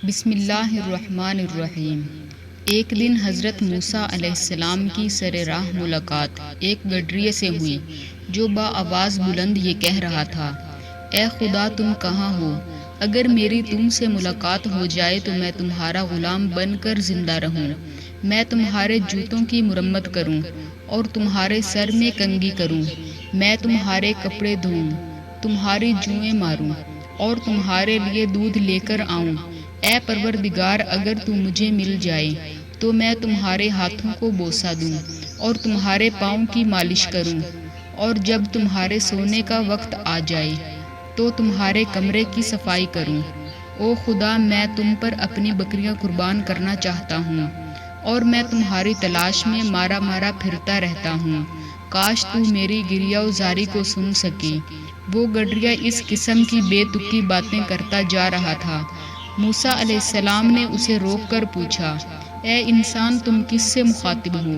بسم اللہ الرحمن الرحیم۔ ایک دن حضرت موسیٰ علیہ السلام کی سر راہ ملاقات ایک گڈریے سے ہوئی جو بآواز بلند یہ کہہ رہا تھا، اے خدا تم کہاں ہو؟ اگر میری تم سے ملاقات ہو جائے تو میں تمہارا غلام بن کر زندہ رہوں، میں تمہارے جوتوں کی مرمت کروں اور تمہارے سر میں کنگھی کروں، میں تمہارے کپڑے دھوؤں، تمہاری جوئیں ماروں اور تمہارے لیے دودھ لے کر آؤں۔ اے پروردگار، اگر تو مجھے مل جائے تو میں تمہارے ہاتھوں کو بوسہ دوں اور تمہارے پاؤں کی مالش کروں، اور جب تمہارے سونے کا وقت آ جائے تو تمہارے کمرے کی صفائی کروں۔ او خدا، میں تم پر اپنی بکریاں قربان کرنا چاہتا ہوں اور میں تمہاری تلاش میں مارا مارا پھرتا رہتا ہوں، کاش تو میری گریہ زاری کو سن سکے۔ وہ گڈریا اس قسم کی بے تکی باتیں کرتا جا رہا تھا۔ موسیٰ علیہ السلام نے اسے روک کر پوچھا، اے انسان، تم کس سے مخاطب ہو؟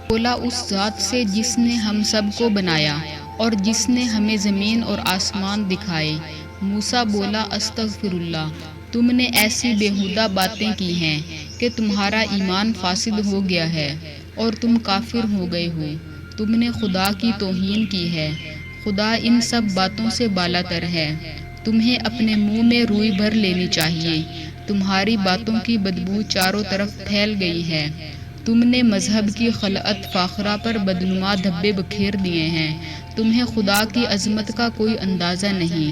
بولا، اس ذات سے جس نے ہم سب کو بنایا اور جس نے ہمیں زمین اور آسمان دکھائے۔ موسیٰ بولا، استغفر اللہ، تم نے ایسی بیہودہ باتیں کی ہیں کہ تمہارا ایمان فاسد ہو گیا ہے اور تم کافر ہو گئے ہو، تم نے خدا کی توہین کی ہے، خدا ان سب باتوں سے بالا تر ہے، تمہیں اپنے منہ میں روئی بھر لینی چاہیے، تمہاری باتوں کی بدبو چاروں طرف پھیل گئی ہے، تم نے مذہب کی خلعت فاخرہ پر بدنما دھبے بکھیر دیے ہیں، تمہیں خدا کی عظمت کا کوئی اندازہ نہیں۔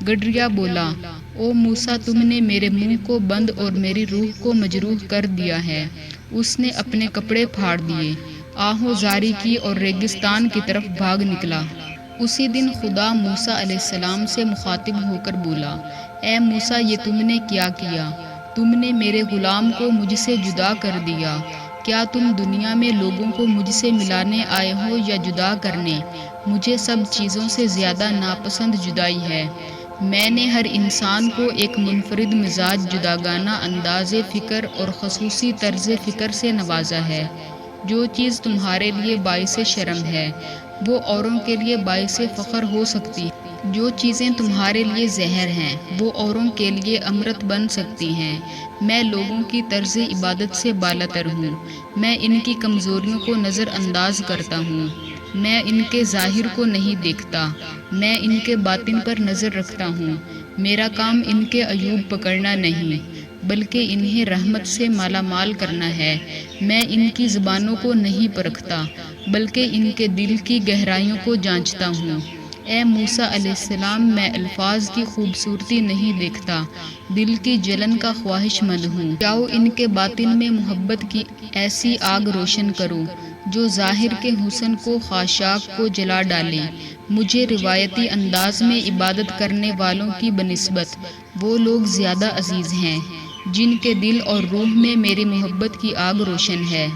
گڈریا بولا، او موسیٰ، تم نے میرے منہ کو بند اور میری روح کو مجروح کر دیا ہے۔ اس نے اپنے کپڑے پھاڑ دیے، آہو زاری کی اور ریگستان کی طرف بھاگ نکلا۔ اسی دن خدا موسیٰ علیہ السلام سے مخاطب ہو کر بولا، اے موسیٰ، یہ تم نے کیا کیا؟ تم نے میرے غلام کو مجھ سے جدا کر دیا۔ کیا تم دنیا میں لوگوں کو مجھ سے ملانے آئے ہو یا جدا کرنے؟ مجھے سب چیزوں سے زیادہ ناپسند جدائی ہے۔ میں نے ہر انسان کو ایک منفرد مزاج، جداگانہ انداز فکر اور خصوصی طرز فکر سے نوازا ہے۔ جو چیز تمہارے لیے باعث شرم ہے وہ اوروں کے لیے باعث فخر ہو سکتی ہے۔ جو چیزیں تمہارے لیے زہر ہیں وہ اوروں کے لیے امرت بن سکتی ہیں۔ میں لوگوں کی طرز عبادت سے بالاتر ہوں، میں ان کی کمزوریوں کو نظر انداز کرتا ہوں، میں ان کے ظاہر کو نہیں دیکھتا، میں ان کے باطن پر نظر رکھتا ہوں۔ میرا کام ان کے عیوب پکڑنا نہیں بلکہ انہیں رحمت سے مالا مال کرنا ہے۔ میں ان کی زبانوں کو نہیں پرکھتا بلکہ ان کے دل کی گہرائیوں کو جانچتا ہوں۔ اے موسیٰ علیہ السلام، میں الفاظ کی خوبصورتی نہیں دیکھتا، دل کی جلن کا خواہش مند ہوں۔ جاؤ ان کے باطن میں محبت کی ایسی آگ روشن کرو جو ظاہر کے حسن کو خاشاک کو جلا ڈالے۔ مجھے روایتی انداز میں عبادت کرنے والوں کی بنسبت وہ لوگ زیادہ عزیز ہیں جن کے دل اور روح میں میری محبت کی آگ روشن ہے۔